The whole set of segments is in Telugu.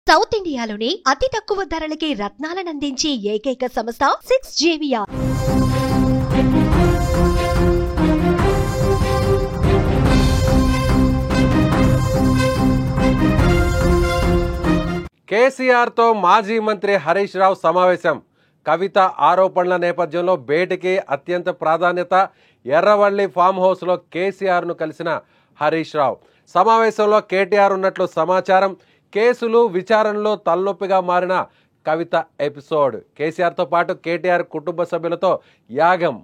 సౌత్ ఇండియాలోని అతి తక్కువ ధరలకి రత్నాలనందించే ఏకైక సంస్థ 6JVR. కేసీఆర్తో మాజీ మంత్రి హరీష్ రావు సమావేశం. కవిత ఆరోపణల నేపథ్యంలో భేటీకి అత్యంత ప్రాధాన్యత. ఎర్రవల్లి ఫామ్ హౌస్లో కేసీఆర్ను కలిసిన హరీష్ రావు. సమావేశంలో కేటీఆర్ ఉన్నట్లు సమాచారం. కేసులు విచారణలో తలనొప్పిగా మారిన కవిత ఎపిసోడ్. కేసీఆర్తో పాటు కేటీఆర్ కుటుంబ సభ్యులతో యాగం.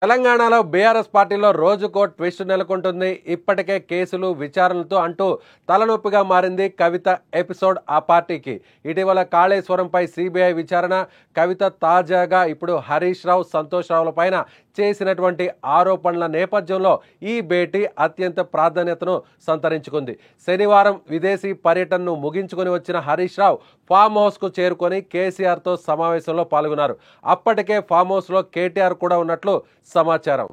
తెలంగాణలో బీఆర్ఎస్ పార్టీలో రోజుకో ట్విస్ట్ నెలకొంటుంది. ఇప్పటికే కేసులు విచారణలతో అంటూ తలనొప్పిగా మారింది కవిత ఎపిసోడ్ ఆ పార్టీకి. ఇటీవల కాళేశ్వరంపై సిబిఐ విచారణ, కవిత తాజాగా ఇప్పుడు హరీష్ రావు, సంతోష్ రావుల పైన చేసినటువంటి ఆరోపణల నేపథ్యంలో ఈ భేటీ అత్యంత ప్రాధాన్యతను సంతరించుకుంది. శనివారం విదేశీ పర్యటనను ముగించుకొని వచ్చిన హరీష్ రావు ఫామ్ హౌస్కు చేరుకొని కేసీఆర్తో సమావేశంలో పాల్గొన్నారు. అప్పటికే ఫామ్ హౌస్లో కేటీఆర్ కూడా ఉన్నట్లు సమాచారం.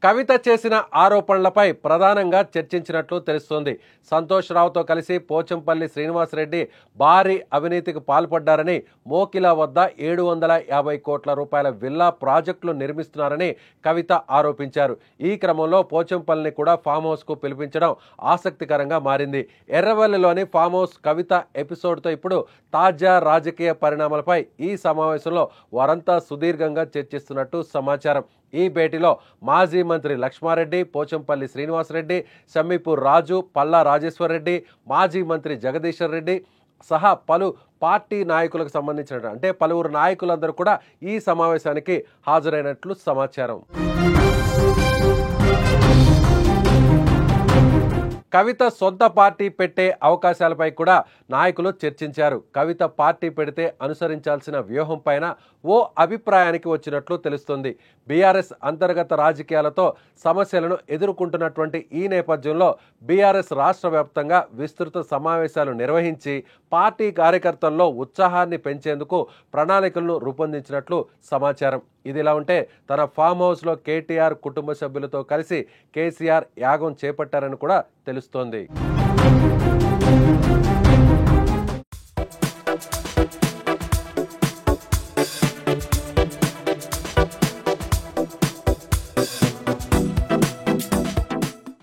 కవిత చేసిన ఆరోపణలపై ప్రధానంగా చర్చించినట్లు తెలుస్తోంది. సంతోష్ రావుతో కలిసి పోచంపల్లి శ్రీనివాసరెడ్డి భారీ అవినీతికి పాల్పడ్డారని, మోకిలా వద్ద 750 కోట్ల రూపాయల విల్లా ప్రాజెక్టులు నిర్మిస్తున్నారని కవిత ఆరోపించారు. ఈ క్రమంలో పోచంపల్లిని కూడా ఫామ్ హౌస్కు పిలిపించడం ఆసక్తికరంగా మారింది. ఎర్రవల్లిలోని ఫామ్ హౌస్ కవిత ఎపిసోడ్తో ఇప్పుడు తాజా రాజకీయ పరిణామాలపై ఈ సమావేశంలో వారంతా సుదీర్ఘంగా చర్చిస్తున్నట్టు సమాచారం. ఈ భేటీలో మాజీ మంత్రి లక్ష్మారెడ్డి, పోచంపల్లి శ్రీనివాసరెడ్డి, షమ్మీపూర్ రాజు, పల్లా రాజేశ్వర్ రెడ్డి, మాజీ మంత్రి జగదీశ్వర్ రెడ్డి సహా పలు పార్టీ నాయకులకు సంబంధించిన పలువురు నాయకులందరూ కూడా ఈ సమావేశానికి హాజరైనట్లు సమాచారం. కవిత సొంత పార్టీ పెట్టే అవకాశాలపై కూడా నాయకులు చర్చించారు. కవిత పార్టీ పెడితే అనుసరించాల్సిన వ్యూహం పైన ఓ అభిప్రాయానికి వచ్చినట్లు తెలుస్తుంది. బీఆర్ఎస్ అంతర్గత రాజకీయాలతో సమస్యలను ఎదుర్కొంటున్నటువంటి ఈ నేపథ్యంలో బీఆర్ఎస్ రాష్ట్ర వ్యాప్తంగా విస్తృత సమావేశాలు నిర్వహించి పార్టీ కార్యకర్తల్లో ఉత్సాహాన్ని పెంచేందుకు ప్రణాళికలను రూపొందించినట్లు సమాచారం. ఇదిలా ఉంటే తన ఫామ్ హౌస్లో కేటీఆర్ కుటుంబ సభ్యులతో కలిసి కేసీఆర్ యాగం చేపట్టారని కూడా తెలుస్తోంది.